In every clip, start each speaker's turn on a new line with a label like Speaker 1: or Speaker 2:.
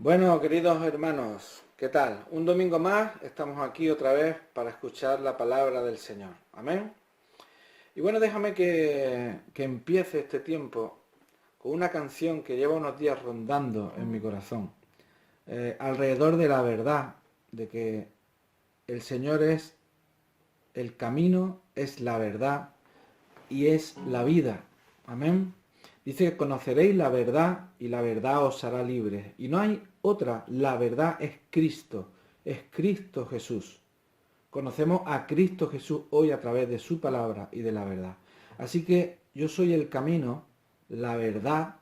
Speaker 1: Bueno, queridos hermanos, ¿qué tal? Un domingo más, estamos aquí otra vez para escuchar la palabra del Señor. Amén. Y bueno, déjame que empiece este tiempo con una canción que lleva unos días rondando en mi corazón, alrededor de la verdad, de que el Señor es el camino, es la verdad y es la vida. Amén. Dice que conoceréis la verdad y la verdad os hará libres. Y no hay otra, la verdad es Cristo Jesús. Conocemos a Cristo Jesús hoy a través de su palabra y de la verdad. Así que yo soy el camino, la verdad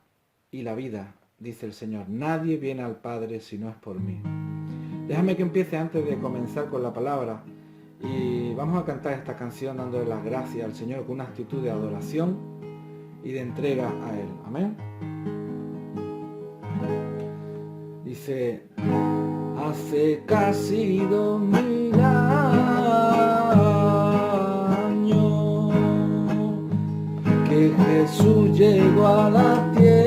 Speaker 1: y la vida, dice el Señor. Nadie viene al Padre si no es por mí. Déjame que empiece antes de comenzar con la palabra y vamos a cantar esta canción dándole las gracias al Señor con una actitud de adoración y de entrega a Él. Amén. Dice: hace casi 2000 años que Jesús llegó a la tierra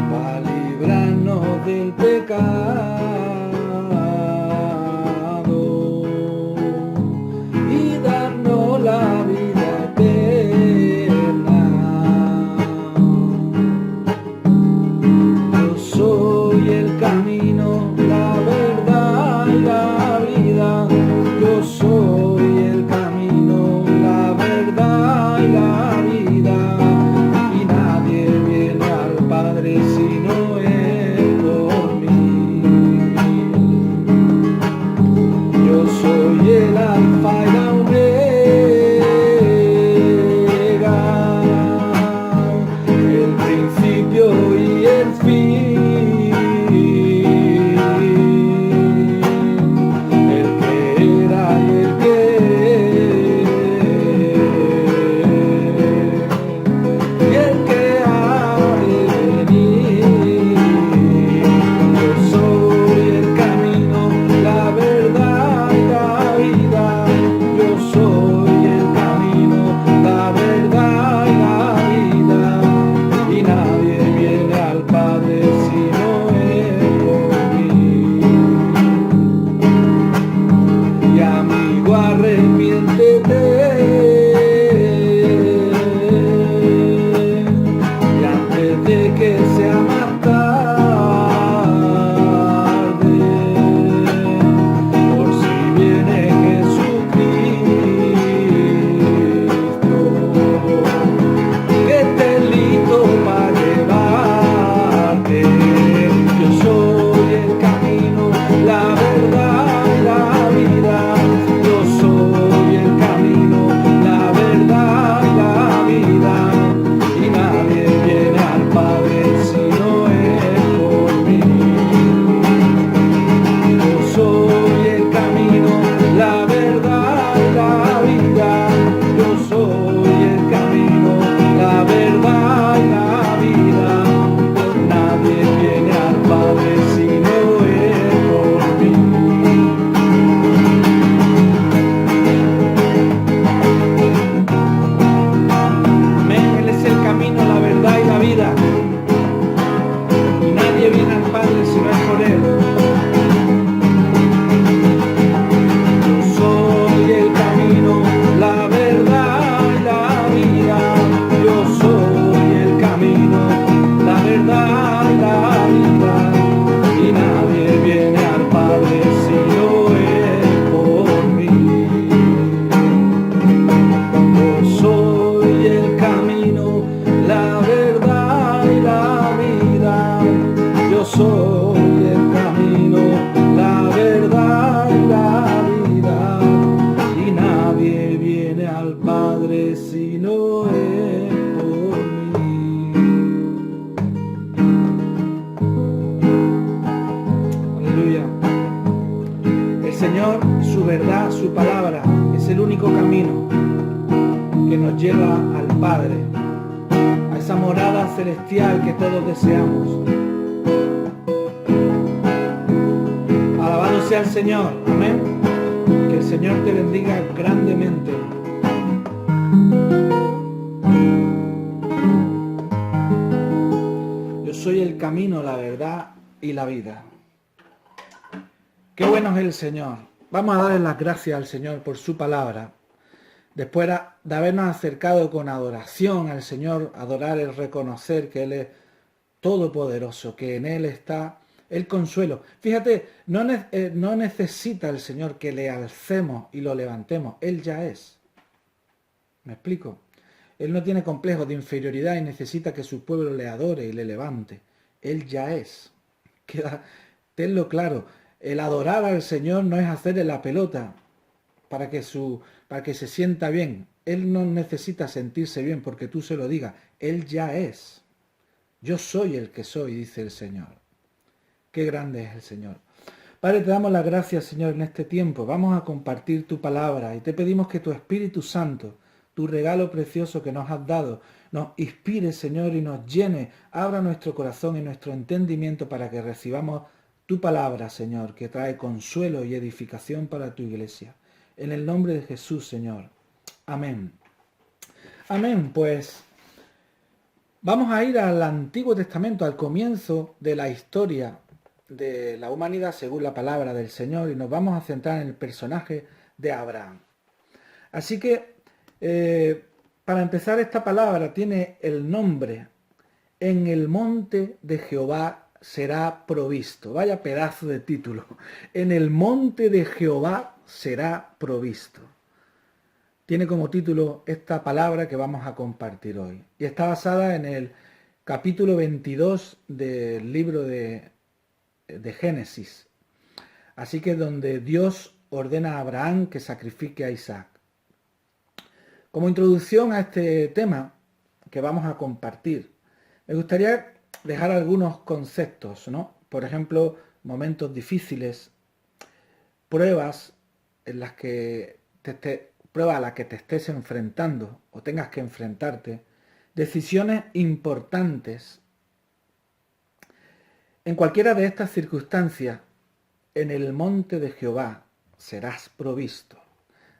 Speaker 1: para librarnos del pecado y darnos la vida eterna. Yo soy el camino, la verdad y la vida. Yo soy el camino, la verdad y la vida. Y nadie viene al Padre si no es por mí. Yo soy el alfa y la omega, el principio y el fin, el que era y el que es, y el que ha de venir. Yo soy el camino, la verdad y la vida. Yo soy el camino, la verdad y la vida. Y nadie viene al Padre si no es por mí. Y amigo, arrepiéntete, y antes de que sea más tarde, por si viene Jesucristo, que estés listo para llevarte. Yo soy el camino, la verdad y la vida. Yo soy el camino, la verdad y la vida. Y nadie viene al Padre si no es por mí. Yo soy el camino, la verdad y la vida. Yo soy el camino, la verdad y la vida. Nadie viene al Padre si no es por mí. Amén. Él es el camino, la verdad y la vida. Y nadie viene al Padre si no es por Él. Yo soy el camino, la verdad y la vida. Yo soy el camino, la verdad y la vida. Y nadie viene al Padre si no es por mí. Yo soy el camino, la verdad y la vida. Yo soy el camino, la verdad y la vida. Y nadie viene al Padre si no es por mí. Aleluya. El Señor, su verdad, su palabra es el único camino que nos lleva al Padre, a esa morada celestial que todos deseamos. Alabado sea el Señor, amén. Que el Señor te bendiga grandemente. soy el camino, la verdad y la vida. Qué bueno es el Señor. Vamos a darle las gracias al Señor por su palabra. Después de habernos acercado con adoración al Señor, adorar es reconocer que Él es todopoderoso, que en Él está el consuelo. Fíjate, no necesita el Señor que le alcemos y lo levantemos. Él ya es. ¿Me explico? Él no tiene complejos de inferioridad y necesita que su pueblo le adore y le levante. Él ya es. Tenlo claro. El adorar al Señor no es hacerle la pelota para que se sienta bien. Él no necesita sentirse bien porque tú se lo digas. Él ya es. Yo soy el que soy, dice el Señor. Qué grande es el Señor. Padre, te damos las gracias, Señor, en este tiempo. Vamos a compartir tu palabra y te pedimos que tu Espíritu Santo, tu regalo precioso que nos has dado, nos inspire, Señor, y nos llene. Abra nuestro corazón y nuestro entendimiento para que recibamos tu palabra, Señor, que trae consuelo y edificación para tu iglesia. En el nombre de Jesús, Señor. Amén. Amén, pues vamos a ir al Antiguo Testamento, al comienzo de la historia de la humanidad según la palabra del Señor, y nos vamos a centrar en el personaje de Abraham. Así que, para empezar, esta palabra tiene el nombre: en el monte de Jehová será provisto. Vaya pedazo de título. En el monte de Jehová será provisto. Tiene como título esta palabra que vamos a compartir hoy. Y está basada en el capítulo 22 del libro de Génesis. Así que donde Dios ordena a Abraham que sacrifique a Isaac. Como introducción a este tema que vamos a compartir, me gustaría dejar algunos conceptos, ¿no? Por ejemplo, momentos difíciles, pruebas en las que prueba a la que te estés enfrentando o tengas que enfrentarte, decisiones importantes. En cualquiera de estas circunstancias, en el monte de Jehová serás provisto.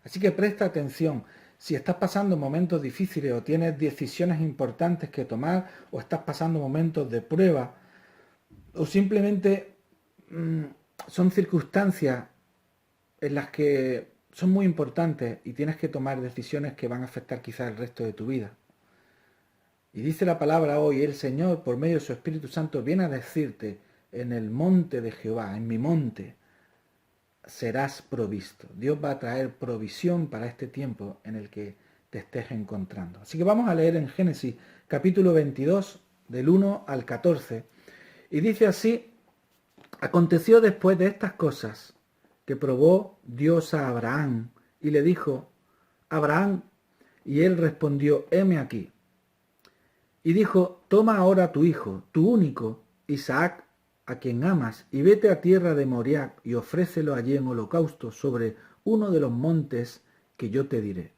Speaker 1: Así que presta atención. Si estás pasando momentos difíciles o tienes decisiones importantes que tomar, o estás pasando momentos de prueba, o simplemente son circunstancias en las que son muy importantes y tienes que tomar decisiones que van a afectar quizás el resto de tu vida. Y dice la palabra hoy, el Señor, por medio de su Espíritu Santo, viene a decirte: en el monte de Jehová, en mi monte, serás provisto. Dios va a traer provisión para este tiempo en el que te estés encontrando. Así que vamos a leer en Génesis capítulo 22, del 1 al 14. Y dice así: aconteció después de estas cosas que probó Dios a Abraham y le dijo: Abraham, y él respondió: heme aquí. Y dijo: toma ahora tu hijo, tu único, Isaac, a quien amas, y vete a tierra de Moriah y ofrécelo allí en holocausto sobre uno de los montes que yo te diré.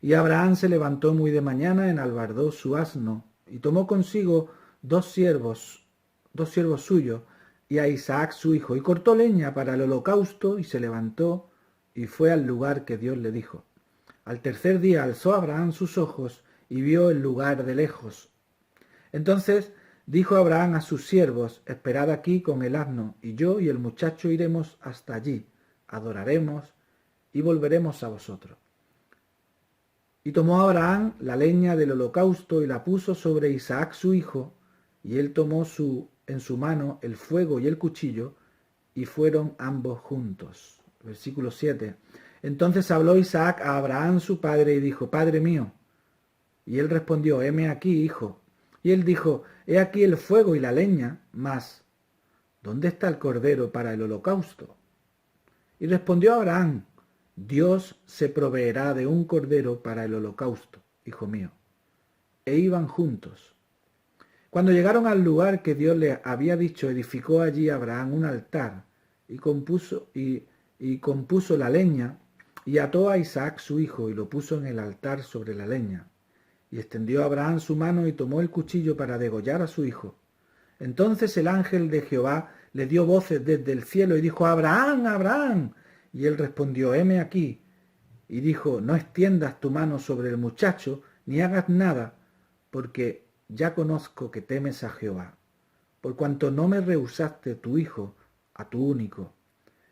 Speaker 1: Y Abraham se levantó muy de mañana, enalbardó su asno, y tomó consigo dos siervos suyos, y a Isaac su hijo, y cortó leña para el holocausto, y se levantó, y fue al lugar que Dios le dijo. Al tercer día alzó Abraham sus ojos, y vio el lugar de lejos. Entonces dijo Abraham a sus siervos: esperad aquí con el asno, y yo y el muchacho iremos hasta allí, adoraremos y volveremos a vosotros. Y tomó Abraham la leña del holocausto y la puso sobre Isaac su hijo, y él tomó en su mano el fuego y el cuchillo, y fueron ambos juntos. Versículo 7. Entonces habló Isaac a Abraham su padre y dijo: Padre mío. Y él respondió: heme aquí, hijo. Y él dijo: he aquí el fuego y la leña, mas ¿dónde está el cordero para el holocausto? Y respondió Abraham: Dios se proveerá de un cordero para el holocausto, hijo mío. E iban juntos. Cuando llegaron al lugar que Dios le había dicho, edificó allí Abraham un altar y compuso la leña, y ató a Isaac su hijo y lo puso en el altar sobre la leña. Y extendió Abraham su mano y tomó el cuchillo para degollar a su hijo. Entonces el ángel de Jehová le dio voces desde el cielo y dijo: Abraham, Abraham. Y él respondió: heme aquí. Y dijo: no extiendas tu mano sobre el muchacho, ni hagas nada, porque ya conozco que temes a Jehová, por cuanto no me rehusaste tu hijo, a tu único.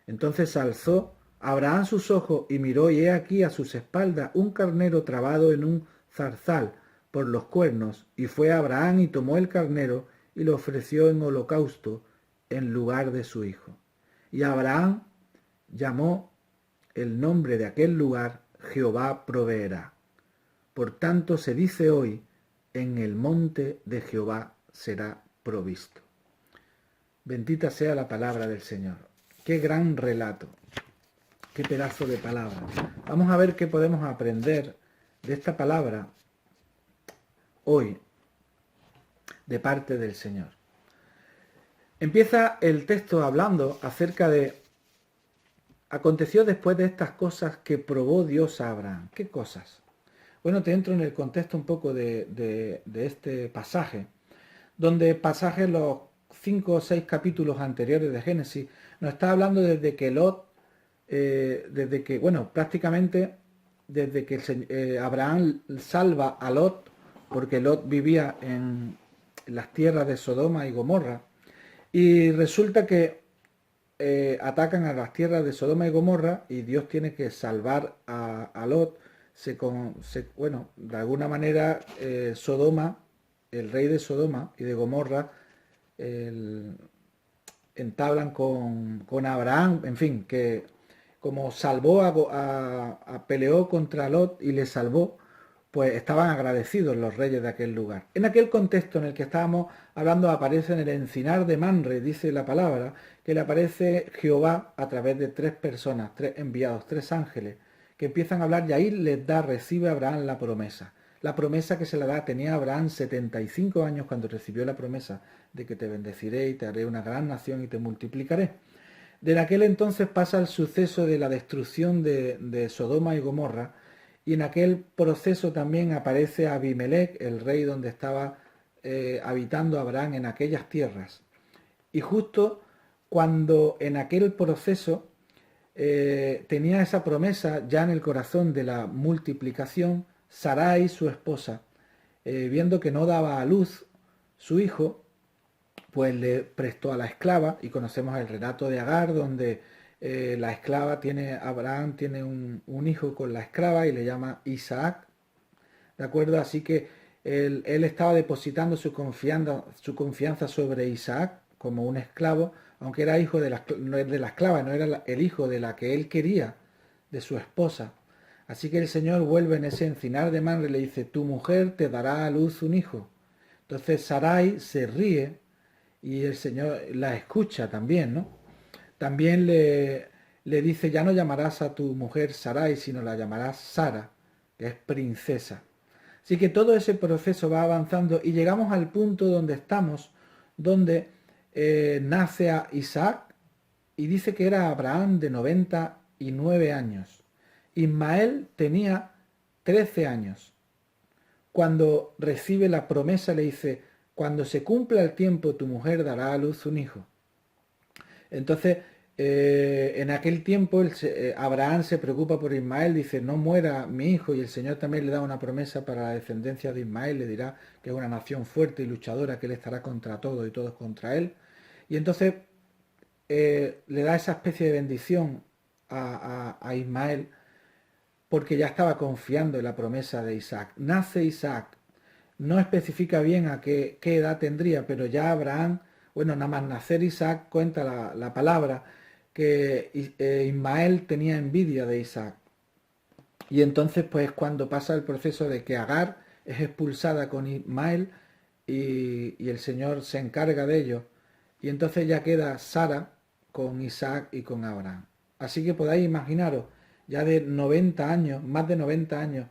Speaker 1: Entonces alzó Abraham sus ojos y miró, y he aquí a sus espaldas un carnero trabado en un zarzal por los cuernos, y fue Abraham y tomó el carnero y lo ofreció en holocausto en lugar de su hijo. Y Abraham llamó el nombre de aquel lugar Jehová proveerá. Por tanto se dice hoy, en el monte de Jehová será provisto. Bendita sea la palabra del Señor. Qué gran relato, qué pedazo de palabra. Vamos a ver qué podemos aprender de esta palabra hoy de parte del Señor. Empieza el texto hablando acerca de: aconteció después de estas cosas que probó Dios a Abraham. ¿Qué cosas? Bueno, te entro en el contexto un poco de este pasaje, donde pasajes, los 5 o 6 capítulos anteriores de Génesis, nos está hablando desde que Lot, prácticamente desde que Abraham salva a Lot, porque Lot vivía en las tierras de Sodoma y Gomorra, y resulta que atacan a las tierras de Sodoma y Gomorra, y Dios tiene que salvar a Lot. De alguna manera Sodoma, el rey de Sodoma y de Gomorra, entablan con Abraham, en fin, que como peleó contra Lot y le salvó, pues estaban agradecidos los reyes de aquel lugar. En aquel contexto en el que estábamos hablando, aparece en el encinar de Manre, dice la palabra, que le aparece Jehová a través de 3 personas, 3 enviados, 3 ángeles, que empiezan a hablar, y ahí recibe a Abraham la promesa. La promesa que se le da, tenía Abraham 75 años cuando recibió la promesa de que te bendeciré y te haré una gran nación y te multiplicaré. De aquel entonces pasa el suceso de la destrucción de Sodoma y Gomorra, y en aquel proceso también aparece Abimelech, el rey donde estaba habitando Abraham en aquellas tierras. Y justo cuando en aquel proceso tenía esa promesa ya en el corazón de la multiplicación, Sarai, su esposa, viendo que no daba a luz su hijo, pues le prestó a la esclava, y conocemos el relato de Agar, donde Abraham tiene un hijo con la esclava y le llama Isaac, ¿de acuerdo? Así que él estaba depositando su confianza sobre Isaac como un esclavo, aunque era hijo no es de la esclava, no era el hijo de la que él quería, de su esposa. Así que el Señor vuelve en ese encinar de Manre y le dice: tu mujer te dará a luz un hijo. Entonces Sarai se ríe y el Señor la escucha también, ¿no? También le dice: ya no llamarás a tu mujer Sarai, sino la llamarás Sara, que es princesa. Así que todo ese proceso va avanzando y llegamos al punto donde estamos, donde nace a Isaac, y dice que era Abraham de 99 años. Ismael tenía 13 años. Cuando recibe la promesa le dice: cuando se cumpla el tiempo tu mujer dará a luz un hijo. Entonces, en aquel tiempo Abraham se preocupa por Ismael, dice: no muera mi hijo, y el Señor también le da una promesa para la descendencia de Ismael, le dirá que es una nación fuerte y luchadora, que él estará contra todo y todos contra él. Y entonces le da esa especie de bendición a Ismael, porque ya estaba confiando en la promesa de Isaac. Nace Isaac, no especifica bien a qué edad tendría, pero ya Abraham, nada más nacer Isaac, cuenta la palabra que Ismael tenía envidia de Isaac. Y entonces pues cuando pasa el proceso de que Agar es expulsada con Ismael, y el Señor se encarga de ello, y entonces ya queda Sara con Isaac y con Abraham. Así que podáis imaginaros, ya de 90 años, más de 90 años,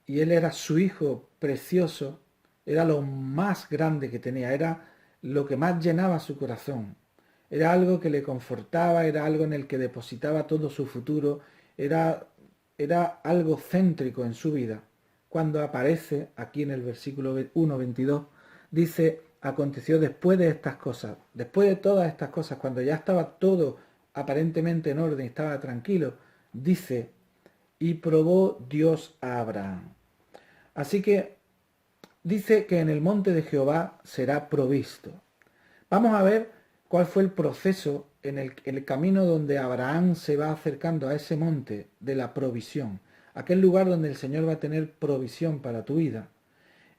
Speaker 1: y él era su hijo precioso, era lo más grande que tenía, era lo que más llenaba su corazón, era algo que le confortaba, era algo en el que depositaba todo su futuro, era algo céntrico en su vida. Cuando aparece aquí en el versículo 1:22, dice: aconteció después de estas cosas, después de todas estas cosas, cuando ya estaba todo aparentemente en orden, estaba tranquilo, dice: y probó Dios a Abraham. Así que dice que en el monte de Jehová será provisto. Vamos a ver cuál fue el proceso en el camino donde Abraham se va acercando a ese monte de la provisión, aquel lugar donde el Señor va a tener provisión para tu vida.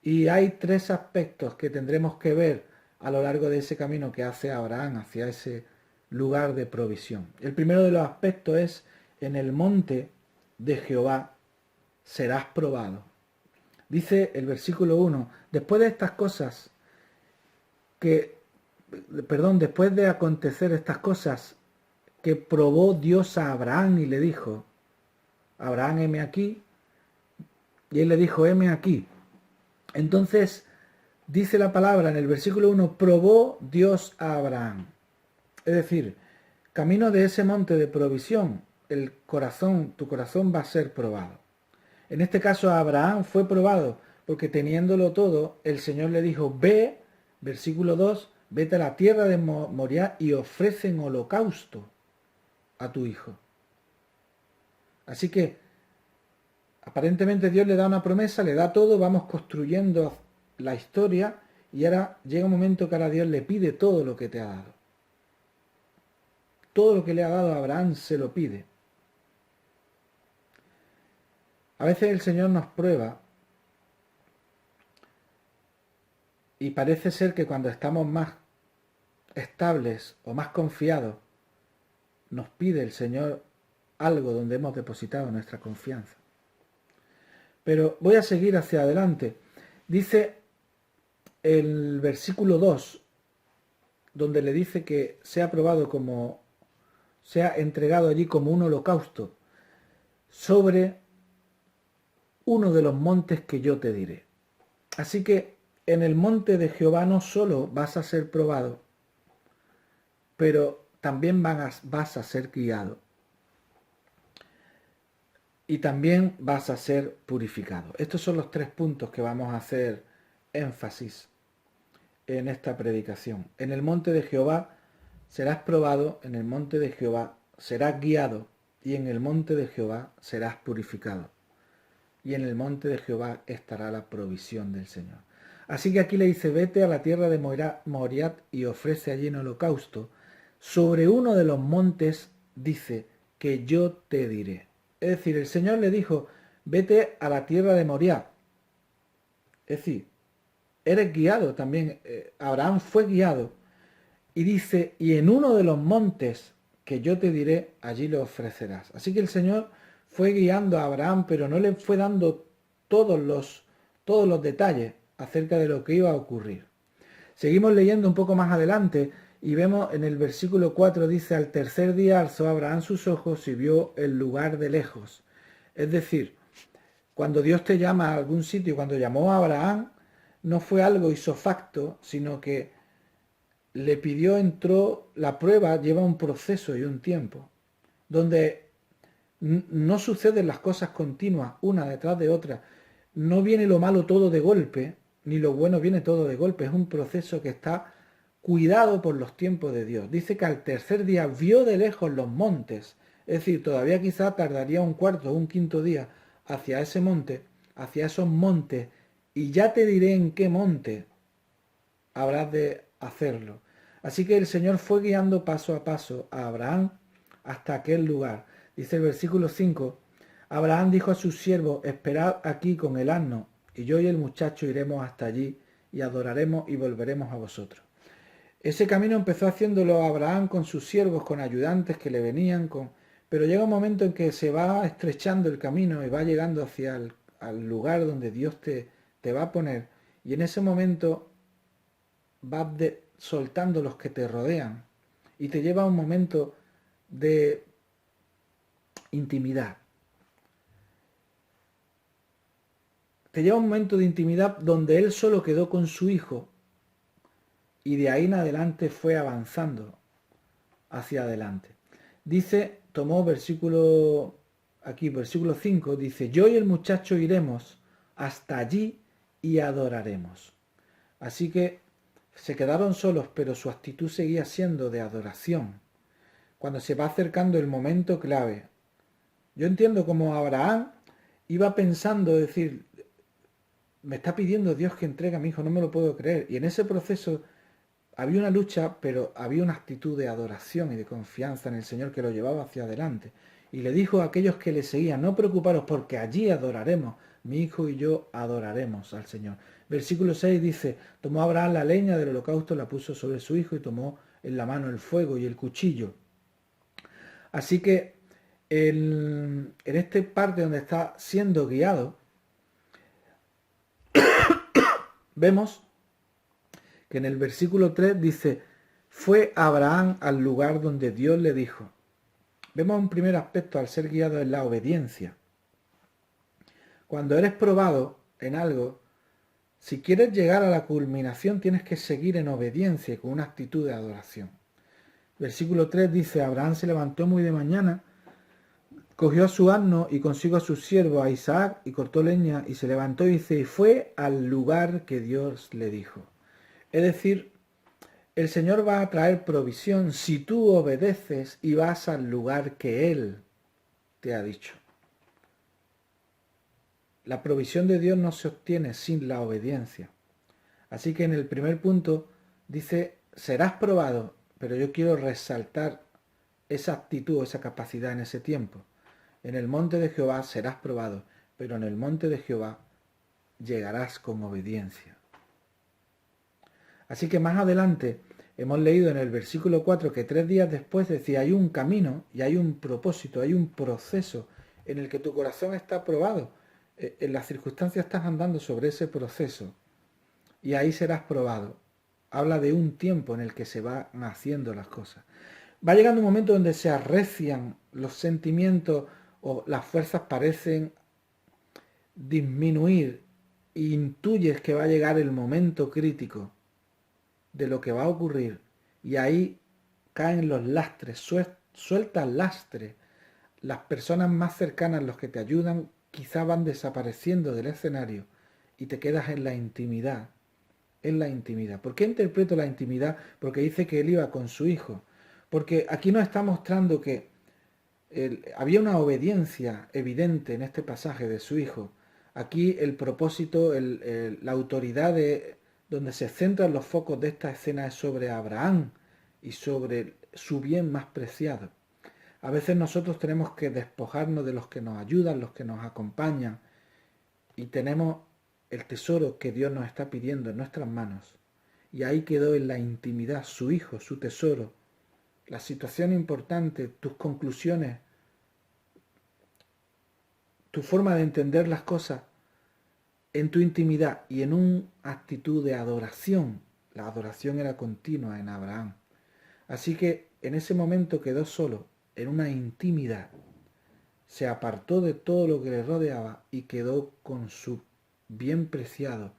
Speaker 1: Y hay tres aspectos que tendremos que ver a lo largo de ese camino que hace Abraham hacia ese lugar de provisión. El primero de los aspectos es: en el monte de Jehová serás probado. Dice el versículo 1, después de estas cosas después de acontecer estas cosas que probó Dios a Abraham y le dijo: Abraham, heme aquí. Y él le dijo: heme aquí. Entonces dice la palabra en el versículo 1, probó Dios a Abraham. Es decir, camino de ese monte de provisión, tu corazón va a ser probado. En este caso Abraham fue probado porque teniéndolo todo, el Señor le dijo: ve, versículo 2, vete a la tierra de Moriah y ofrece en holocausto a tu hijo. Así que aparentemente Dios le da una promesa, le da todo, vamos construyendo la historia y ahora llega un momento que ahora Dios le pide todo lo que te ha dado. Todo lo que le ha dado a Abraham se lo pide. A veces el Señor nos prueba y parece ser que cuando estamos más estables o más confiados, nos pide el Señor algo donde hemos depositado nuestra confianza. Pero voy a seguir hacia adelante. Dice el versículo 2, donde le dice que sea entregado allí como un holocausto sobre uno de los montes que yo te diré. Así que en el monte de Jehová no solo vas a ser probado, pero también vas a ser guiado. Y también vas a ser purificado. Estos son los tres puntos que vamos a hacer énfasis en esta predicación. En el monte de Jehová serás probado, en el monte de Jehová serás guiado, y en el monte de Jehová serás purificado. Y en el monte de Jehová estará la provisión del Señor. Así que aquí le dice: vete a la tierra de Moriah y ofrece allí en holocausto. Sobre uno de los montes, dice, que yo te diré. Es decir, el Señor le dijo: vete a la tierra de Moriah. Es decir, eres guiado también. Abraham fue guiado. Y dice: y en uno de los montes que yo te diré, allí lo ofrecerás. Así que el Señor fue guiando a Abraham, pero no le fue dando todos los detalles acerca de lo que iba a ocurrir. Seguimos leyendo un poco más adelante y vemos en el versículo 4, dice: al tercer día alzó Abraham sus ojos y vio el lugar de lejos. Es decir, cuando Dios te llama a algún sitio, cuando llamó a Abraham, no fue algo isofacto, sino que le pidió, entró, la prueba lleva un proceso y un tiempo, donde no suceden las cosas continuas, una detrás de otra. No viene lo malo todo de golpe, ni lo bueno viene todo de golpe. Es un proceso que está cuidado por los tiempos de Dios. Dice que al tercer día vio de lejos los montes. Es decir, todavía quizá tardaría un cuarto o un quinto día hacia ese monte, hacia esos montes, y ya te diré en qué monte habrás de hacerlo. Así que el Señor fue guiando paso a paso a Abraham hasta aquel lugar. Dice el versículo 5, Abraham dijo a sus siervos: esperad aquí con el asno, y yo y el muchacho iremos hasta allí, y adoraremos y volveremos a vosotros. Ese camino empezó haciéndolo Abraham con sus siervos, con ayudantes que le venían, pero llega un momento en que se va estrechando el camino y va llegando hacia al lugar donde Dios te va a poner, y en ese momento vas soltando los que te rodean y te lleva a un momento de intimidad. Te lleva a un momento de intimidad donde él solo quedó con su hijo y de ahí en adelante fue avanzando hacia adelante. Dice, tomó versículo 5, dice: yo y el muchacho iremos hasta allí y adoraremos. Así que se quedaron solos, pero su actitud seguía siendo de adoración. Cuando se va acercando el momento clave, yo entiendo como Abraham iba pensando, decir, me está pidiendo Dios que entregue a mi hijo, no me lo puedo creer. Y en ese proceso había una lucha, pero había una actitud de adoración y de confianza en el Señor que lo llevaba hacia adelante. Y le dijo a aquellos que le seguían, no preocuparos porque allí adoraremos, mi hijo y yo adoraremos al Señor. Versículo 6 dice, tomó Abraham la leña del holocausto, la puso sobre su hijo y tomó en la mano el fuego y el cuchillo. Así que en esta parte donde está siendo guiado, vemos que en el versículo 3 dice, fue Abraham al lugar donde Dios le dijo. Vemos un primer aspecto al ser guiado en la obediencia. Cuando eres probado en algo, si quieres llegar a la culminación tienes que seguir en obediencia y con una actitud de adoración. Versículo 3 dice, Abraham se levantó muy de mañana, cogió a su asno y consigo a su siervo, a Isaac, y cortó leña, y se levantó y dice, y fue al lugar que Dios le dijo. Es decir, el Señor va a traer provisión si tú obedeces y vas al lugar que Él te ha dicho. La provisión de Dios no se obtiene sin la obediencia. Así que en el primer punto dice, serás probado, pero yo quiero resaltar esa actitud, esa capacidad en ese tiempo. En el monte de Jehová serás probado, pero en el monte de Jehová llegarás con obediencia. Así que más adelante hemos leído en el versículo 4 que 3 días después decía, hay un camino y hay un propósito, hay un proceso en el que tu corazón está probado. En las circunstancias estás andando sobre ese proceso y ahí serás probado. Habla de un tiempo en el que se van haciendo las cosas. Va llegando un momento donde se arrecian los sentimientos o las fuerzas parecen disminuir e intuyes que va a llegar el momento crítico de lo que va a ocurrir y ahí caen los lastres, suelta el lastre. Las personas más cercanas, los que te ayudan, quizá van desapareciendo del escenario y te quedas en la intimidad. En la intimidad. ¿Por qué interpreto la intimidad? Porque dice que él iba con su hijo. Porque aquí nos está mostrando que había una obediencia evidente en este pasaje de su hijo. Aquí el propósito, la autoridad donde se centran los focos de esta escena es sobre Abraham y sobre su bien más preciado. A veces nosotros tenemos que despojarnos de los que nos ayudan, los que nos acompañan, y tenemos el tesoro que Dios nos está pidiendo en nuestras manos. Y ahí quedó en la intimidad su hijo, su tesoro, la situación importante, tus conclusiones, tu forma de entender las cosas en tu intimidad y en una actitud de adoración. La adoración era continua en Abraham. Así que en ese momento quedó solo, en una intimidad. Se apartó de todo lo que le rodeaba y quedó con su bien preciado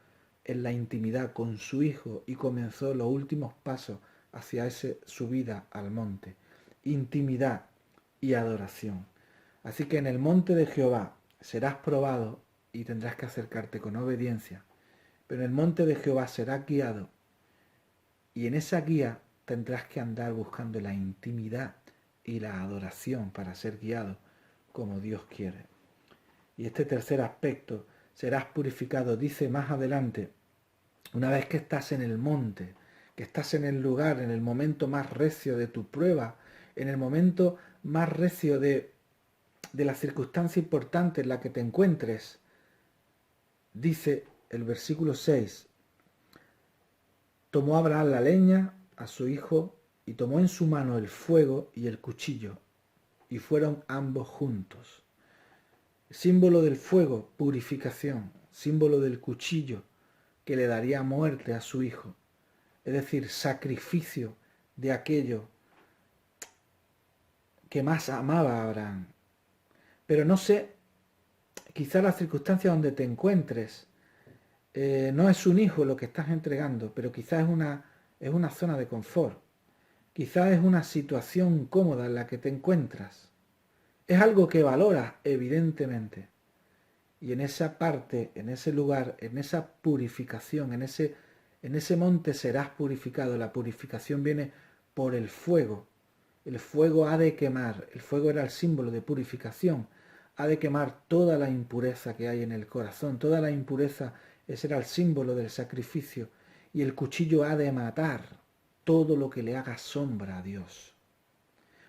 Speaker 1: en la intimidad con su hijo y comenzó los últimos pasos hacia esa subida al monte. Intimidad y adoración. Así que en el monte de Jehová serás probado y tendrás que acercarte con obediencia. Pero en el monte de Jehová serás guiado y en esa guía tendrás que andar buscando la intimidad y la adoración para ser guiado como Dios quiere. Y este tercer aspecto, serás purificado, dice más adelante, una vez que estás en el monte, que estás en el lugar, en el momento más recio de tu prueba, en el momento más recio de la circunstancia importante en la que te encuentres, dice el versículo 6, tomó Abraham la leña a su hijo y tomó en su mano el fuego y el cuchillo, y fueron ambos juntos. Símbolo del fuego, purificación. Símbolo del cuchillo, que le daría muerte a su hijo. Es decir, sacrificio de aquello que más amaba a Abraham. Pero no sé, quizá la circunstancia donde te encuentres no es un hijo lo que estás entregando, pero quizá es una zona de confort. Quizá es una situación cómoda en la que te encuentras. Es algo que valoras, evidentemente. Y en esa parte, en ese lugar, en esa purificación, en ese monte serás purificado. La purificación viene por el fuego. El fuego ha de quemar. El fuego era el símbolo de purificación. Ha de quemar toda la impureza que hay en el corazón. Toda la impureza, ese era el símbolo del sacrificio. Y el cuchillo ha de matar. todo lo que le haga sombra a Dios.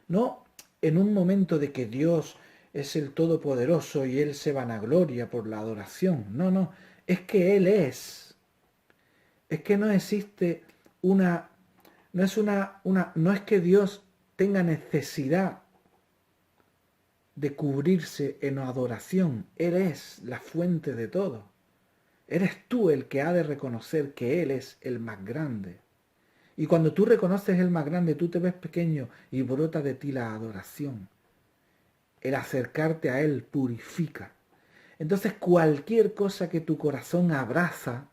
Speaker 1: No en un momento de que Dios es el Todopoderoso y Él se vanagloria por la adoración. No, no, es que Él es. Es que no existe una, no es que Dios tenga necesidad de cubrirse en adoración. Él es la fuente de todo. Eres tú el que ha de reconocer que Él es el más grande. Y cuando tú reconoces el más grande, tú te ves pequeño y brota de ti la adoración. El acercarte a Él purifica. Entonces cualquier cosa que tu corazón abraza,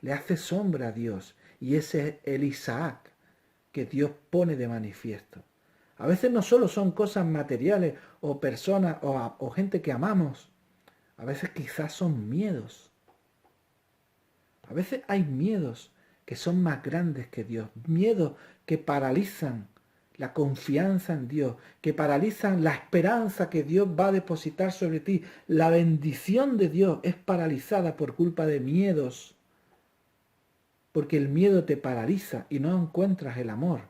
Speaker 1: le hace sombra a Dios. Y ese es el Isaac que Dios pone de manifiesto. A veces no solo son cosas materiales o personas o gente que amamos. A veces quizás son miedos. A veces hay miedos que son más grandes que Dios. Miedos que paralizan la confianza en Dios, que paralizan la esperanza que Dios va a depositar sobre ti. La bendición de Dios es paralizada por culpa de miedos. Porque el miedo te paraliza y no encuentras el amor.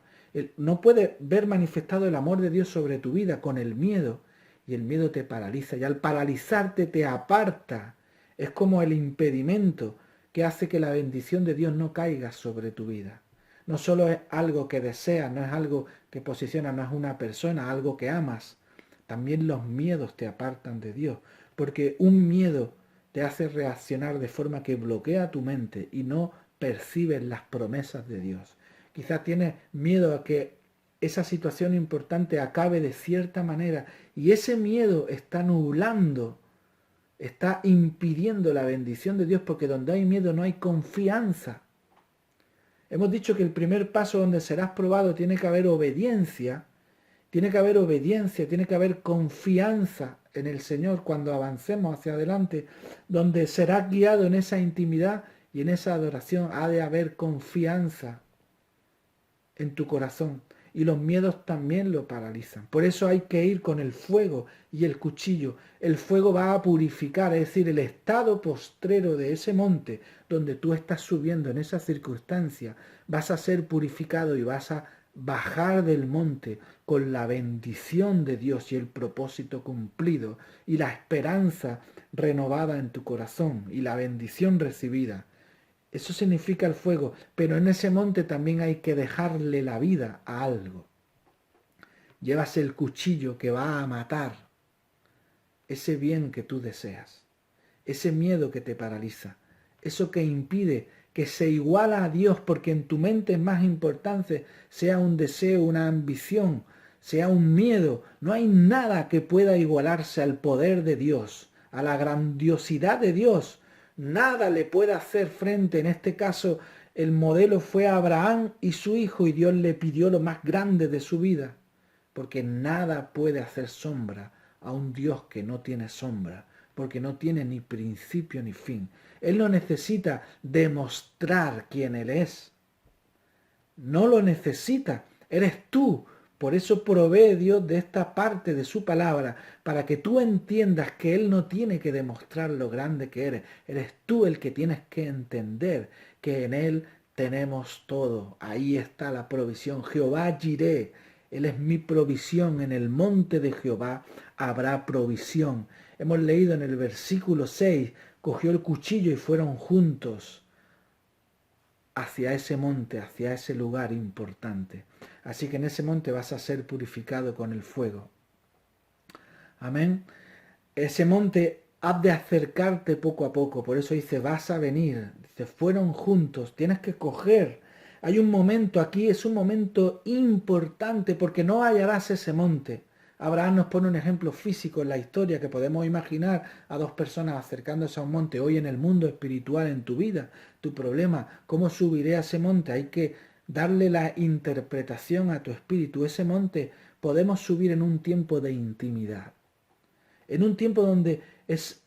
Speaker 1: No puedes ver manifestado el amor de Dios sobre tu vida con el miedo. Y el miedo te paraliza. Y al paralizarte te aparta. Es como el impedimento que hace que la bendición de Dios no caiga sobre tu vida. No solo es algo que deseas, no es algo que posiciona, no es una persona, algo que amas. También los miedos te apartan de Dios. Porque un miedo te hace reaccionar de forma que bloquea tu mente y no percibes las promesas de Dios. Quizás tienes miedo a que esa situación importante acabe de cierta manera y ese miedo está nublando, está impidiendo la bendición de Dios porque donde hay miedo no hay confianza. Hemos dicho que el primer paso donde serás probado tiene que haber obediencia, tiene que haber obediencia, tiene que haber confianza en el Señor cuando avancemos hacia adelante, donde serás guiado en esa intimidad y en esa adoración ha de haber confianza en tu corazón. Y los miedos también lo paralizan. Por eso hay que ir con el fuego y el cuchillo. El fuego va a purificar, es decir, el estado postrero de ese monte donde tú estás subiendo en esa circunstancia. Vas a ser purificado y vas a bajar del monte con la bendición de Dios y el propósito cumplido y la esperanza renovada en tu corazón y la bendición recibida. Eso significa el fuego, pero en ese monte también hay que dejarle la vida a algo. Llevas el cuchillo que va a matar ese bien que tú deseas, ese miedo que te paraliza, eso que impide que se iguala a Dios porque en tu mente es más importante, sea un deseo, una ambición, sea un miedo. No hay nada que pueda igualarse al poder de Dios, a la grandiosidad de Dios. Nada le puede hacer frente. En este caso, el modelo fue Abraham y su hijo y Dios le pidió lo más grande de su vida, porque nada puede hacer sombra a un Dios que no tiene sombra, porque no tiene ni principio ni fin. Él no necesita demostrar quién Él es. No lo necesita. Eres tú. Por eso provee Dios de esta parte de su palabra, para que tú entiendas que Él no tiene que demostrar lo grande que eres. Eres tú el que tienes que entender que en Él tenemos todo. Ahí está la provisión. Jehová Jireh, Él es mi provisión. En el monte de Jehová habrá provisión. Hemos leído en el versículo 6, cogió el cuchillo y fueron juntos hacia ese monte, hacia ese lugar importante. Así que en ese monte vas a ser purificado con el fuego. Amén. Ese monte has de acercarte poco a poco. Por eso dice, vas a venir. Dice, fueron juntos. Tienes que coger. Hay un momento aquí, es un momento importante porque no hallarás ese monte. Abraham nos pone un ejemplo físico en la historia que podemos imaginar a dos personas acercándose a un monte. Hoy en el mundo espiritual, en tu vida, tu problema, ¿cómo subiré a ese monte? Hay que darle la interpretación a tu espíritu. Ese monte podemos subir en un tiempo de intimidad. En un tiempo donde es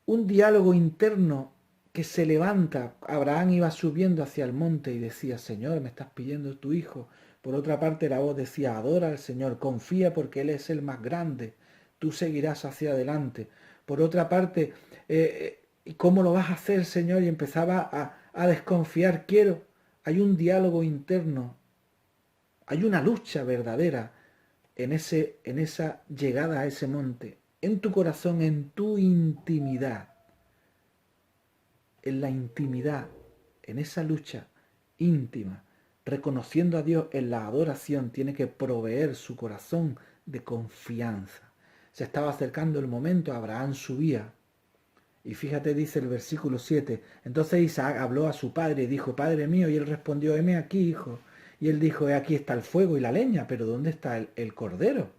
Speaker 1: un diálogo interno que se levanta. Abraham iba subiendo hacia el monte y decía, Señor, me estás pidiendo tu hijo. Por otra parte la voz decía, adora al Señor, confía porque Él es el más grande, tú seguirás hacia adelante. Por otra parte, ¿y cómo lo vas a hacer, Señor? Y empezaba a desconfiar, quiero hay un diálogo interno, hay una lucha verdadera en esa llegada a ese monte, en tu corazón, en tu intimidad, en la intimidad, en esa lucha íntima, reconociendo a Dios en la adoración, tiene que proveer su corazón de confianza. Se estaba acercando el momento, Abraham subía. Y fíjate, dice el versículo 7, entonces Isaac habló a su padre y dijo, Padre mío, y él respondió, heme aquí, hijo. Y él dijo, he aquí está el fuego y la leña, pero ¿dónde está el cordero?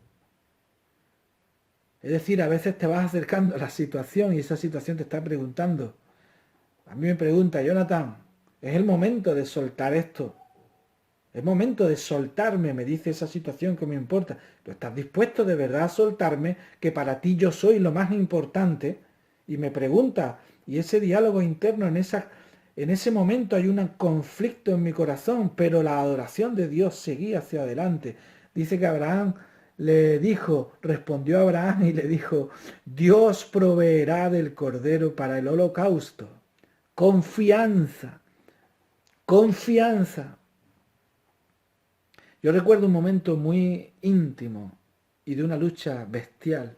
Speaker 1: Es decir, a veces te vas acercando a la situación y esa situación te está preguntando. A mí me pregunta, Jonathan, es el momento de soltar esto. Es momento de soltarme, me dice esa situación que me importa. ¿Tú estás dispuesto de verdad a soltarme, que para ti yo soy lo más importante? Y me pregunta, y ese diálogo interno en ese momento hay un conflicto en mi corazón, pero la adoración de Dios seguía hacia adelante. Dice que Abraham le dijo, respondió Abraham y le dijo, Dios proveerá del cordero para el holocausto. Confianza, confianza. Yo recuerdo un momento muy íntimo y de una lucha bestial.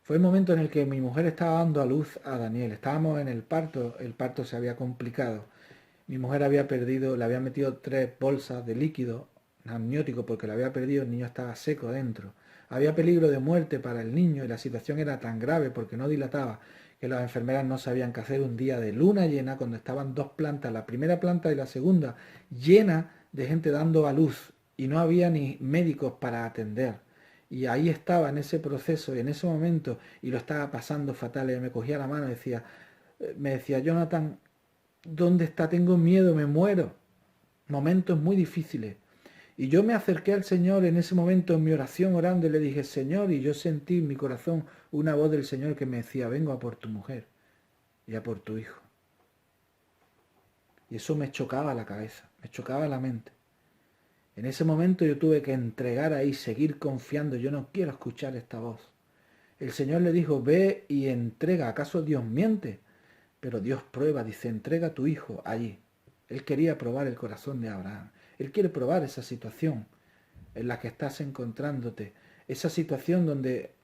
Speaker 1: Fue el momento en el que mi mujer estaba dando a luz a Daniel. Estábamos en el parto se había complicado. Mi mujer había perdido, le había metido 3 bolsas de líquido amniótico porque lo había perdido, el niño estaba seco dentro. Había peligro de muerte para el niño y la situación era tan grave porque no dilataba que las enfermeras no sabían qué hacer un día de luna llena cuando estaban 2 plantas, la primera planta y la segunda, llena de gente dando a luz y no había ni médicos para atender. Y ahí estaba en ese proceso y en ese momento y lo estaba pasando fatal. Y me cogía la mano y me decía, Jonathan, ¿dónde está? Tengo miedo, me muero. Momentos muy difíciles. Y yo me acerqué al Señor en ese momento en mi oración orando y le dije, Señor, y yo sentí en mi corazón una voz del Señor que me decía, vengo a por tu mujer y a por tu hijo. Y eso me chocaba la cabeza, me chocaba la mente. En ese momento yo tuve que entregar ahí, seguir confiando. Yo no quiero escuchar esta voz. El Señor le dijo, ve y entrega. ¿Acaso Dios miente? Pero Dios prueba, dice, entrega a tu hijo allí. Él quería probar el corazón de Abraham. Él quiere probar esa situación en la que estás encontrándote. Esa situación donde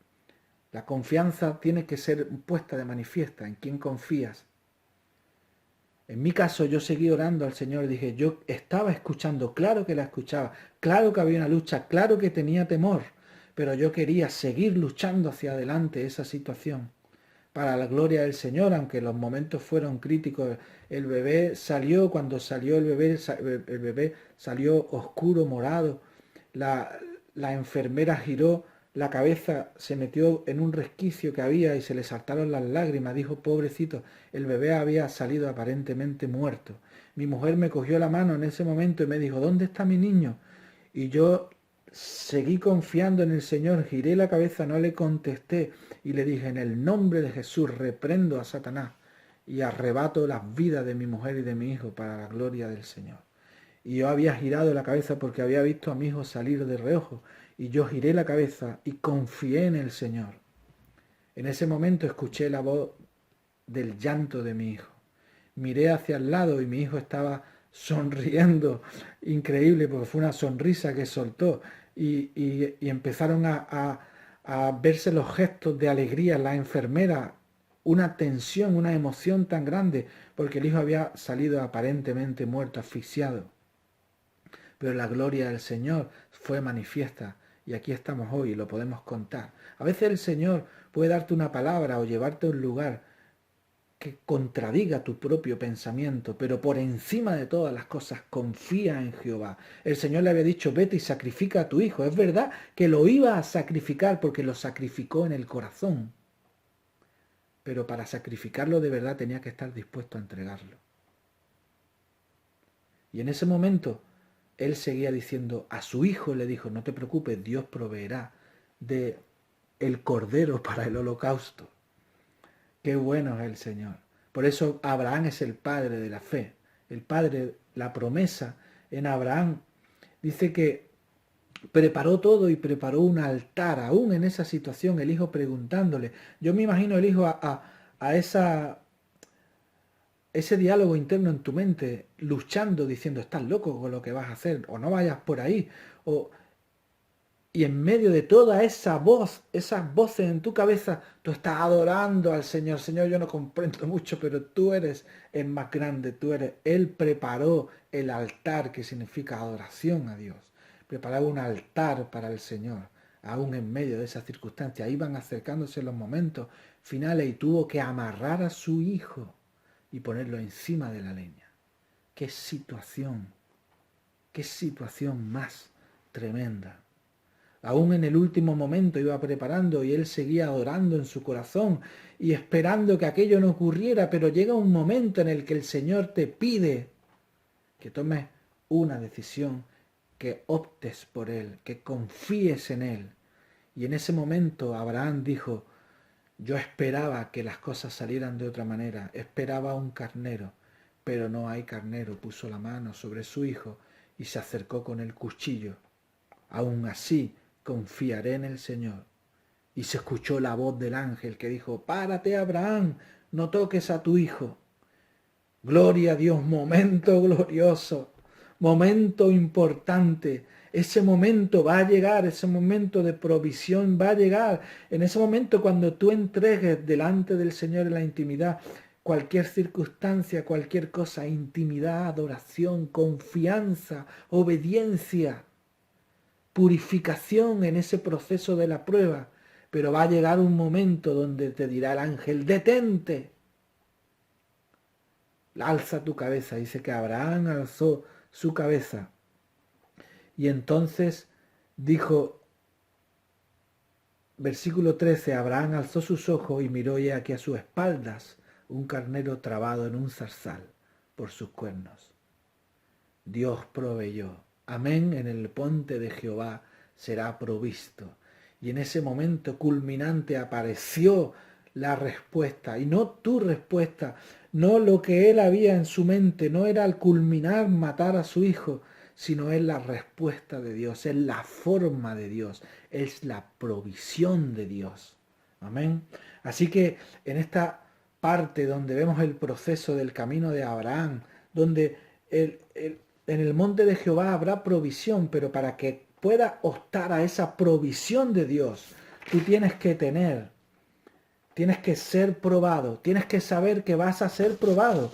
Speaker 1: la confianza tiene que ser puesta de manifiesta. ¿En quién confías? En mi caso yo seguí orando al Señor y dije, yo estaba escuchando, claro que la escuchaba, claro que había una lucha, claro que tenía temor, pero yo quería seguir luchando hacia adelante esa situación para la gloria del Señor, aunque los momentos fueron críticos. El bebé salió, cuando salió el bebé salió oscuro, morado, la enfermera giró la cabeza, se metió en un resquicio que había y se le saltaron las lágrimas. Dijo, pobrecito, el bebé había salido aparentemente muerto. Mi mujer me cogió la mano en ese momento y me dijo, ¿dónde está mi niño? Y yo seguí confiando en el Señor, giré la cabeza, no le contesté y le dije, en el nombre de Jesús reprendo a Satanás y arrebato las vidas de mi mujer y de mi hijo para la gloria del Señor. Y yo había girado la cabeza porque había visto a mi hijo salir de reojo. Y yo giré la cabeza y confié en el Señor. En ese momento escuché la voz del llanto de mi hijo. Miré hacia el lado y mi hijo estaba sonriendo. Increíble, porque fue una sonrisa que soltó. Y empezaron a verse los gestos de alegría. La enfermera, una tensión, una emoción tan grande, porque el hijo había salido aparentemente muerto, asfixiado. Pero la gloria del Señor fue manifiesta y aquí estamos hoy y lo podemos contar. A veces el Señor puede darte una palabra o llevarte a un lugar que contradiga tu propio pensamiento, pero por encima de todas las cosas confía en Jehová. El Señor le había dicho, vete y sacrifica a tu hijo. Es verdad que lo iba a sacrificar porque lo sacrificó en el corazón, pero para sacrificarlo de verdad tenía que estar dispuesto a entregarlo. Y en ese momento él seguía diciendo, a su hijo le dijo, no te preocupes, Dios proveerá de el cordero para el holocausto. Qué bueno es el Señor. Por eso Abraham es el padre de la fe. El padre, la promesa en Abraham. Dice que preparó todo y preparó un altar, aún en esa situación, el hijo preguntándole. Yo me imagino el hijo a esa ese diálogo interno en tu mente, luchando, diciendo, estás loco con lo que vas a hacer, o no vayas por ahí, o... Y en medio de toda esa voz, esas voces en tu cabeza, tú estás adorando al Señor. Señor, yo no comprendo mucho, pero tú eres el más grande, tú eres. Él preparó el altar, que significa adoración a Dios. Preparaba un altar para el Señor, aún en medio de esas circunstancias. Iban acercándose los momentos finales y tuvo que amarrar a su hijo y ponerlo encima de la leña. Qué situación más tremenda. Aún en el último momento iba preparando y él seguía adorando en su corazón y esperando que aquello no ocurriera, pero llega un momento en el que el Señor te pide que tomes una decisión, que optes por Él, que confíes en Él. Y en ese momento Abraham dijo, yo esperaba que las cosas salieran de otra manera, esperaba un carnero, pero no hay carnero. Puso la mano sobre su hijo y se acercó con el cuchillo. Aún así, confiaré en el Señor. Y se escuchó la voz del ángel que dijo, párate, Abraham, no toques a tu hijo. Gloria a Dios, momento glorioso, momento importante. Ese momento va a llegar, ese momento de provisión va a llegar. En ese momento cuando tú entregues delante del Señor en la intimidad, cualquier circunstancia, cualquier cosa, intimidad, adoración, confianza, obediencia, purificación en ese proceso de la prueba, pero va a llegar un momento donde te dirá el ángel, detente, alza tu cabeza. Dice que Abraham alzó su cabeza y entonces dijo, versículo 13, Abraham alzó sus ojos y miró y aquí a sus espaldas un carnero trabado en un zarzal por sus cuernos. Dios proveyó. Amén, en el monte de Jehová será provisto. Y en ese momento culminante apareció la respuesta, y no tu respuesta, no lo que él había en su mente, no era al culminar matar a su hijo, sino es la respuesta de Dios, es la forma de Dios, es la provisión de Dios. Amén. Así que en esta parte donde vemos el proceso del camino de Abraham, donde en el monte de Jehová habrá provisión, pero para que puedas optar a esa provisión de Dios, tú tienes que ser probado, tienes que saber que vas a ser probado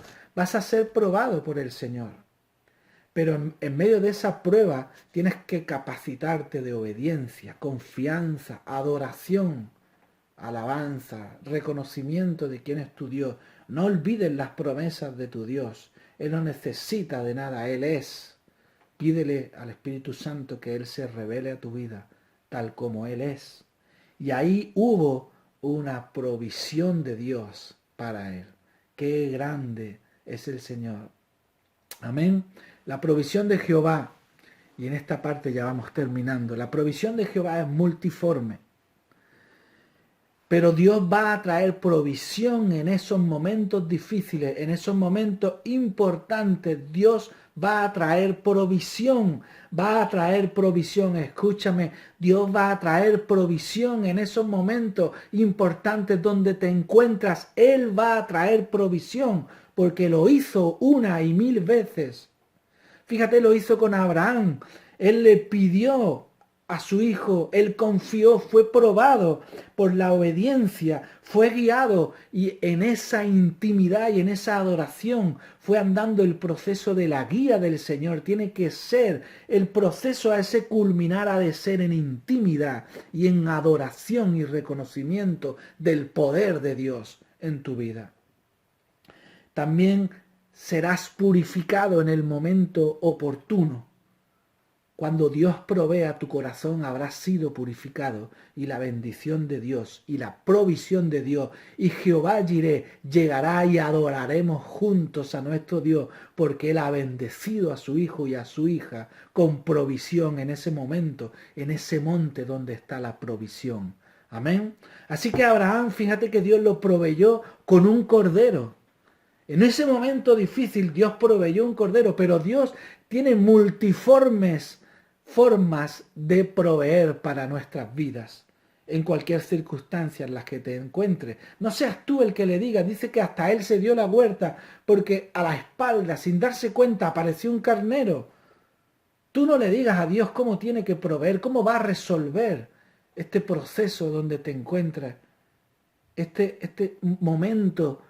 Speaker 1: por el Señor. Pero en medio de esa prueba tienes que capacitarte de obediencia, confianza, adoración, alabanza, reconocimiento de quién es tu Dios. No olvides las promesas de tu Dios. Él no necesita de nada, Él es. Pídele al Espíritu Santo que Él se revele a tu vida tal como Él es. Y ahí hubo una provisión de Dios para Él. Qué grande es el Señor. Amén. La provisión de Jehová, y en esta parte ya vamos terminando, la provisión de Jehová es multiforme. Pero Dios va a traer provisión en esos momentos difíciles, en esos momentos importantes. Dios va a traer provisión, escúchame, Dios va a traer provisión en esos momentos importantes donde te encuentras. Él va a traer provisión, porque lo hizo una y mil veces. Fíjate, lo hizo con Abraham. Él le pidió a su hijo, él confió, fue probado por la obediencia, fue guiado y en esa intimidad y en esa adoración fue andando el proceso de la guía del Señor. Tiene que ser el proceso a ese culminar, ha de ser en intimidad y en adoración y reconocimiento del poder de Dios en tu vida. También serás purificado en el momento oportuno. Cuando Dios provea tu corazón habrás sido purificado y la bendición de Dios y la provisión de Dios y Jehová Jireh llegará y adoraremos juntos a nuestro Dios porque Él ha bendecido a su hijo y a su hija con provisión en ese momento, en ese monte donde está la provisión. Amén. Así que Abraham, fíjate que Dios lo proveyó con un cordero. En ese momento difícil Dios proveyó un cordero, pero Dios tiene multiformes formas de proveer para nuestras vidas. en cualquier circunstancia en la que te encuentres. No seas tú el que le diga. Dice que hasta él se dio la vuelta porque a la espalda, sin darse cuenta, apareció un carnero. Tú no le digas a Dios cómo tiene que proveer, cómo va a resolver este proceso donde te encuentras, este momento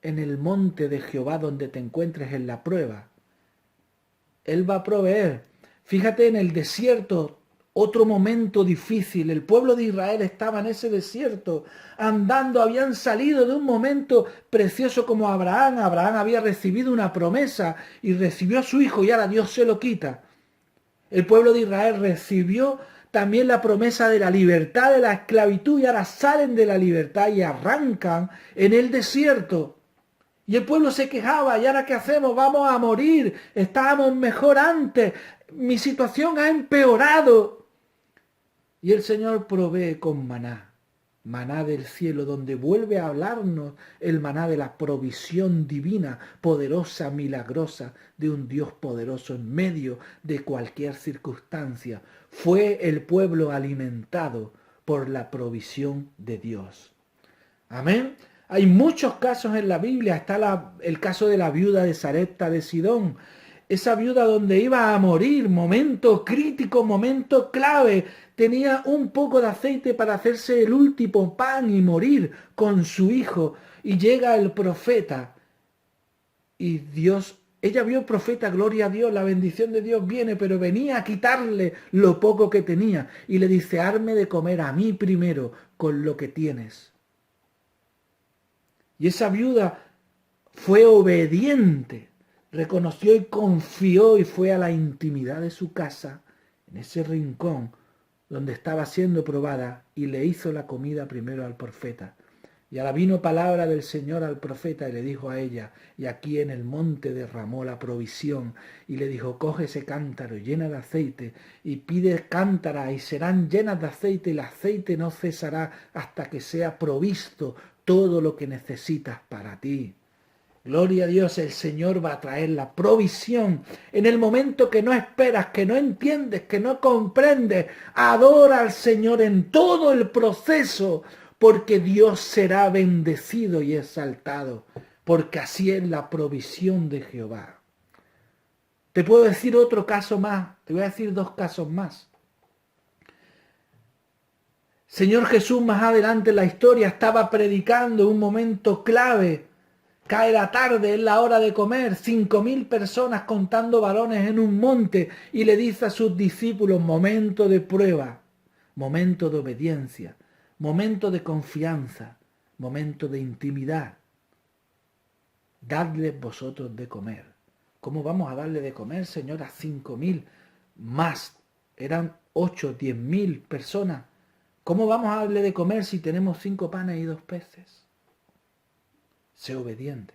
Speaker 1: en el monte de Jehová donde te encuentres en la prueba. Él va a proveer. Fíjate en el desierto, otro momento difícil. El pueblo de Israel estaba en ese desierto, andando, habían salido de un momento precioso como Abraham. Abraham había recibido una promesa y recibió a su hijo y ahora Dios se lo quita. El pueblo de Israel recibió también la promesa de la libertad de la esclavitud y ahora salen de la libertad y arrancan en el desierto. Y el pueblo se quejaba, ¿y ahora qué hacemos? Vamos a morir, estábamos mejor antes, mi situación ha empeorado. Y el Señor provee con maná, maná del cielo, donde vuelve a hablarnos el maná de la provisión divina, poderosa, milagrosa, de un Dios poderoso en medio de cualquier circunstancia. Fue el pueblo alimentado por la provisión de Dios. Amén. Hay muchos casos en la Biblia. Está el caso de la viuda de Sarepta de Sidón. Esa viuda donde iba a morir, momento crítico, momento clave. Tenía un poco de aceite para hacerse el último pan y morir con su hijo. Y llega el profeta. Y Dios, ella vio el profeta, gloria a Dios, la bendición de Dios viene, pero venía a quitarle lo poco que tenía. Y le dice, hazme de comer a mí primero con lo que tienes. Y esa viuda fue obediente, reconoció y confió y fue a la intimidad de su casa, en ese rincón donde estaba siendo probada, y le hizo la comida primero al profeta. Y ahora vino palabra del Señor al profeta y le dijo a ella, y aquí en el monte derramó la provisión, y le dijo, coge ese cántaro llena de aceite, y pide cántara, y serán llenas de aceite, y el aceite no cesará hasta que sea provisto todo lo que necesitas para ti. Gloria a Dios, el Señor va a traer la provisión en el momento que no esperas, que no entiendes, que no comprendes. Adora al Señor en todo el proceso, porque Dios será bendecido y exaltado, porque así es la provisión de Jehová. Te puedo decir otro caso más, te voy a decir dos casos más. Señor Jesús más adelante en la historia estaba predicando un momento clave. Cae la tarde, es la hora de comer, 5.000 personas contando varones en un monte, y le dice a sus discípulos, momento de prueba, momento de obediencia, momento de confianza, momento de intimidad. Dadles vosotros de comer. ¿Cómo vamos a darle de comer, Señor, a 5.000 más? Eran 8, 10.000 personas. ¿Cómo vamos a darle de comer si tenemos 5 panes y 2 peces? Sé obediente.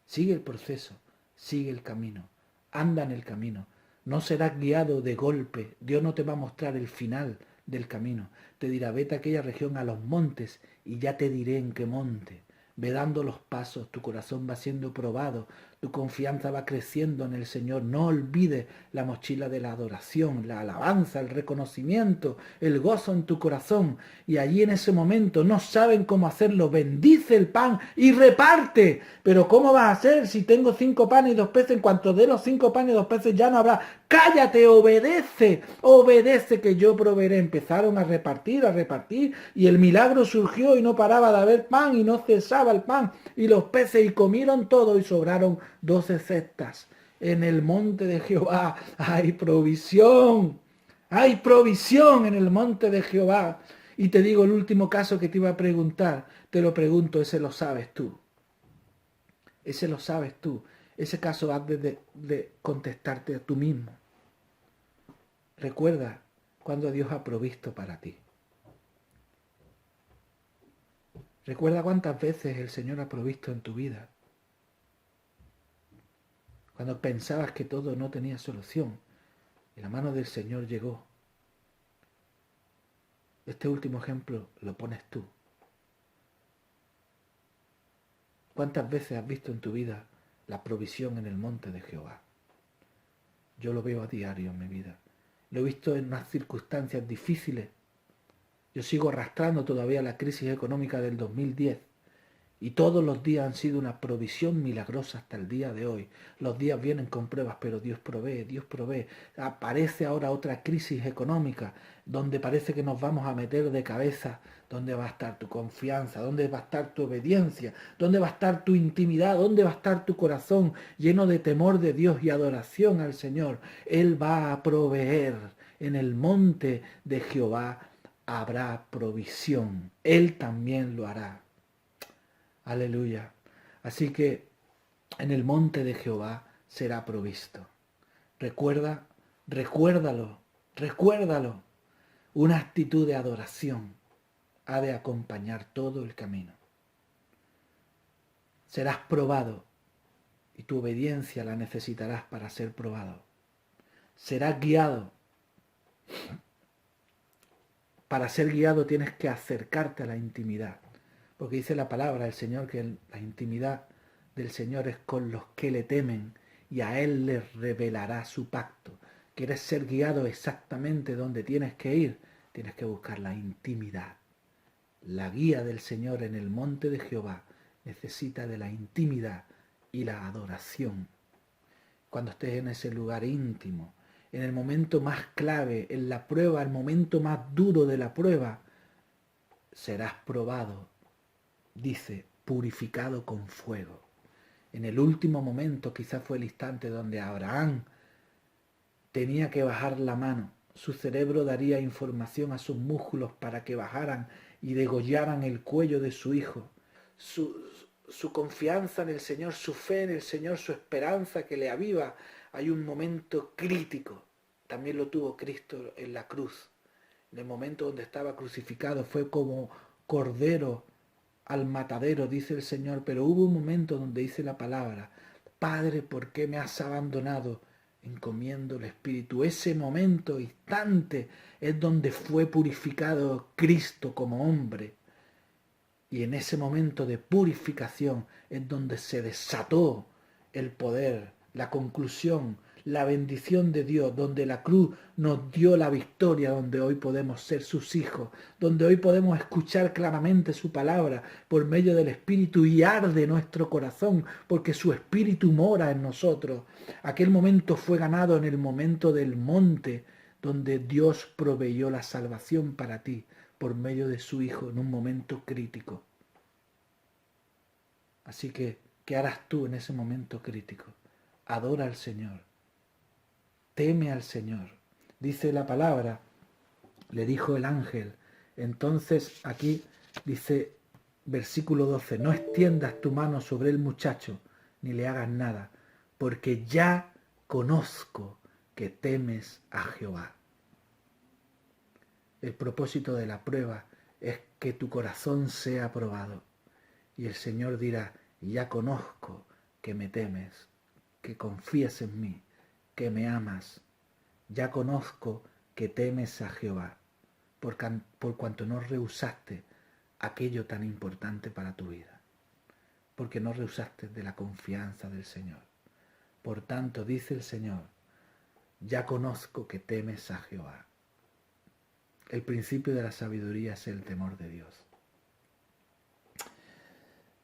Speaker 1: Sigue el proceso, sigue el camino, anda en el camino. No serás guiado de golpe. Dios no te va a mostrar el final del camino. Te dirá, vete a aquella región, a los montes, y ya te diré en qué monte. Ve dando los pasos, tu corazón va siendo probado, tu confianza va creciendo en el Señor. No olvides la mochila de la adoración, la alabanza, el reconocimiento, el gozo en tu corazón. Y allí en ese momento no saben cómo hacerlo. Bendice el pan y reparte. Pero ¿cómo vas a hacer si tengo 5 panes y 2 peces? En cuanto dé los 5 panes y 2 peces ya no habrá. Cállate, obedece, obedece que yo proveeré. Empezaron a repartir y el milagro surgió y no paraba de haber pan y no cesaba el pan y los peces, y comieron todo y sobraron 12 cestas. En el monte de Jehová hay provisión en el monte de Jehová. Y te digo el último caso que te iba a preguntar, te lo pregunto, ese lo sabes tú. Ese lo sabes tú. Ese caso has de contestarte a tú mismo. Recuerda cuando Dios ha provisto para ti. Recuerda cuántas veces el Señor ha provisto en tu vida. Cuando pensabas que todo no tenía solución, y la mano del Señor llegó. Este último ejemplo lo pones tú. ¿Cuántas veces has visto en tu vida la provisión en el monte de Jehová? Yo lo veo a diario en mi vida. Lo he visto en unas circunstancias difíciles, Yo sigo arrastrando todavía la crisis económica del 2010 y todos los días han sido una provisión milagrosa hasta el día de hoy. Los días vienen con pruebas, pero Dios provee, Dios provee. Aparece ahora otra crisis económica donde parece que nos vamos a meter de cabeza. ¿Dónde va a estar tu confianza? ¿Dónde va a estar tu obediencia? ¿Dónde va a estar tu intimidad? ¿Dónde va a estar tu corazón lleno de temor de Dios y adoración al Señor? Él va a proveer. En el monte de Jehová habrá provisión. Él también lo hará. Aleluya. Así que en el monte de Jehová será provisto. Recuérdalo. Una actitud de adoración ha de acompañar todo el camino. Serás probado y tu obediencia la necesitarás para ser probado. Serás guiado. Para ser guiado tienes que acercarte a la intimidad. Porque dice la palabra del Señor que la intimidad del Señor es con los que le temen y a Él les revelará su pacto. ¿Quieres ser guiado exactamente donde tienes que ir? Tienes que buscar la intimidad. La guía del Señor en el monte de Jehová necesita de la intimidad y la adoración. Cuando estés en ese lugar íntimo, en el momento más clave, en la prueba, el momento más duro de la prueba, serás probado. Dice, purificado con fuego. En el último momento, quizás fue el instante donde Abraham tenía que bajar la mano. Su cerebro daría información a sus músculos para que bajaran y degollaran el cuello de su hijo. Su confianza en el Señor, su fe en el Señor, su esperanza que le aviva. Hay un momento crítico. También lo tuvo Cristo en la cruz. En el momento donde estaba crucificado fue como cordero al matadero, dice el Señor, pero hubo un momento donde dice la palabra, Padre, ¿por qué me has abandonado? Encomiendo el Espíritu. Ese momento, instante, es donde fue purificado Cristo como hombre. Y en ese momento de purificación es donde se desató el poder, la conclusión, la bendición de Dios, donde la cruz nos dio la victoria, donde hoy podemos ser sus hijos, donde hoy podemos escuchar claramente su palabra por medio del Espíritu y arde nuestro corazón porque su Espíritu mora en nosotros. Aquel momento fue ganado en el momento del monte, donde Dios proveyó la salvación para ti por medio de su Hijo en un momento crítico. Así que, ¿qué harás tú en ese momento crítico? Adora al Señor. Teme al Señor. Dice la palabra, le dijo el ángel. Entonces aquí dice, versículo 12, no extiendas tu mano sobre el muchacho, ni le hagas nada, porque ya conozco que temes a Jehová. El propósito de la prueba es que tu corazón sea probado. Y el Señor dirá, ya conozco que me temes, que confías en mí, que me amas. Ya conozco que temes a Jehová, por cuanto no rehusaste aquello tan importante para tu vida, porque no rehusaste de la confianza del Señor. Por tanto, dice el Señor, ya conozco que temes a Jehová. El principio de la sabiduría es el temor de Dios.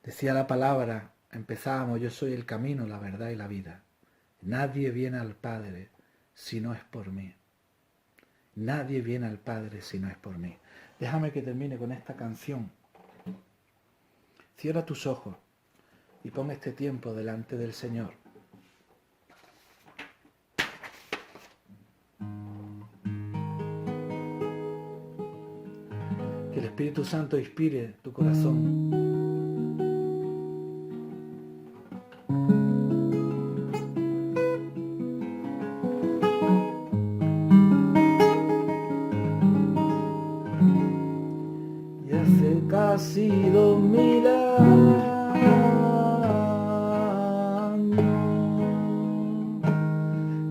Speaker 1: Decía la palabra, empezábamos, yo soy el camino, la verdad y la vida. Nadie viene al Padre si no es por mí. Nadie viene al Padre si no es por mí. Déjame que termine con esta canción. Cierra tus ojos y pon este tiempo delante del Señor. Que el Espíritu Santo inspire tu corazón. Y hace casi 2000 años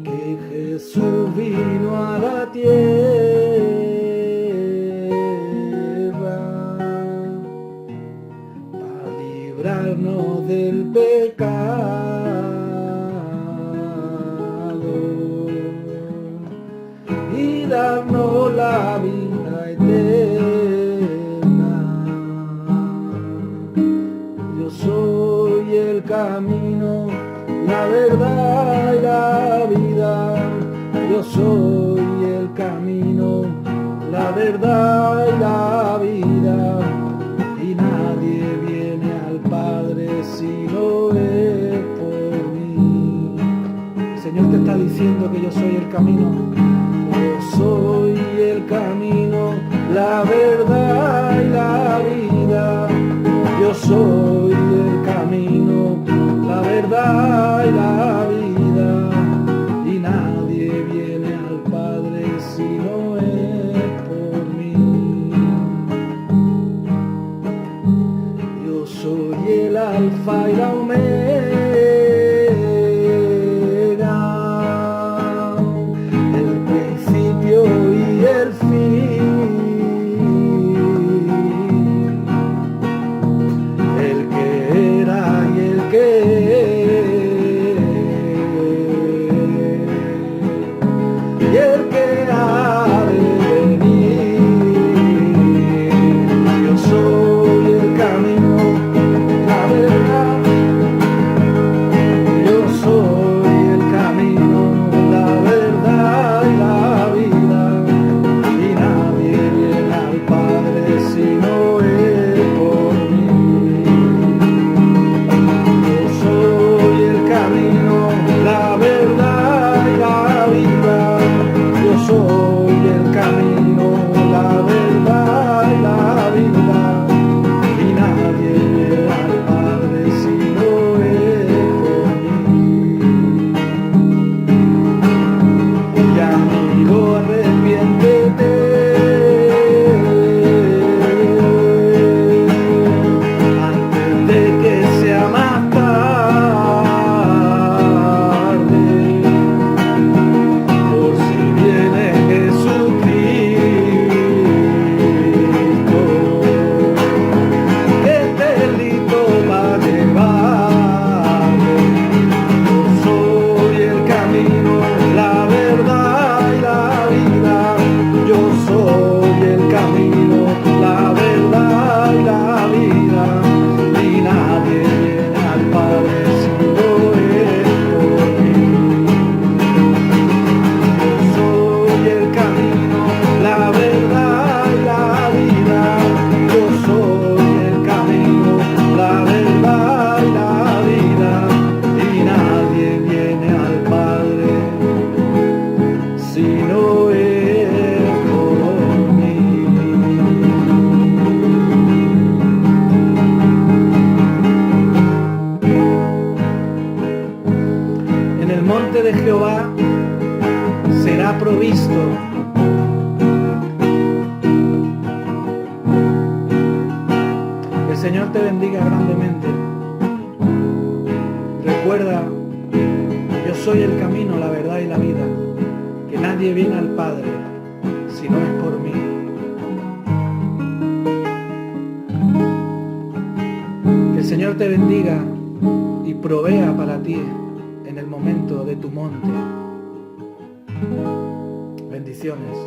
Speaker 1: que Jesús vino a la tierra para librarnos del pecado y darnos la vida eterna. Yo soy el camino, la verdad y la vida, y nadie viene al Padre si no es por mí. El Señor te está diciendo que yo soy el camino. Yo soy el camino, la verdad y la vida. Yo soy el camino, la verdad y la vida, y nadie viene al Padre si no es por mí. Yo soy el alfa y la omega, el principio y el fin, el que era y el que es, y el que ha de venir. Yo soy el camino, la verdad. Yo soy el camino, la verdad y la vida, y nadie viene al Padre si no es por mí. Yo soy el camino, la verdad y la vida. Yo soy el camino, la verdad y la vida, y nadie viene al Padre si no es por mí. Y amigo, arrepiéntete, antes de que sea más tarde, por si viene Jesucristo. ¿Qué delito va a llevar? Yo soy el camino, la verdad y la vida. Yo soy el camino, la verdad y la vida, y nadie viene al Padre si no es por mí. Yo soy el camino, la verdad y la vida. Yo soy el camino, la verdad y la vida, y nadie viene al Padre si no es por mí. En el monte de Jehová será provisto. Que el Señor te bendiga grandemente. Recuerda, yo soy el camino, la verdad y la vida, que nadie viene al Padre si no es por mí. Que el Señor te bendiga y provea para ti en el momento de tu monte. Bendiciones.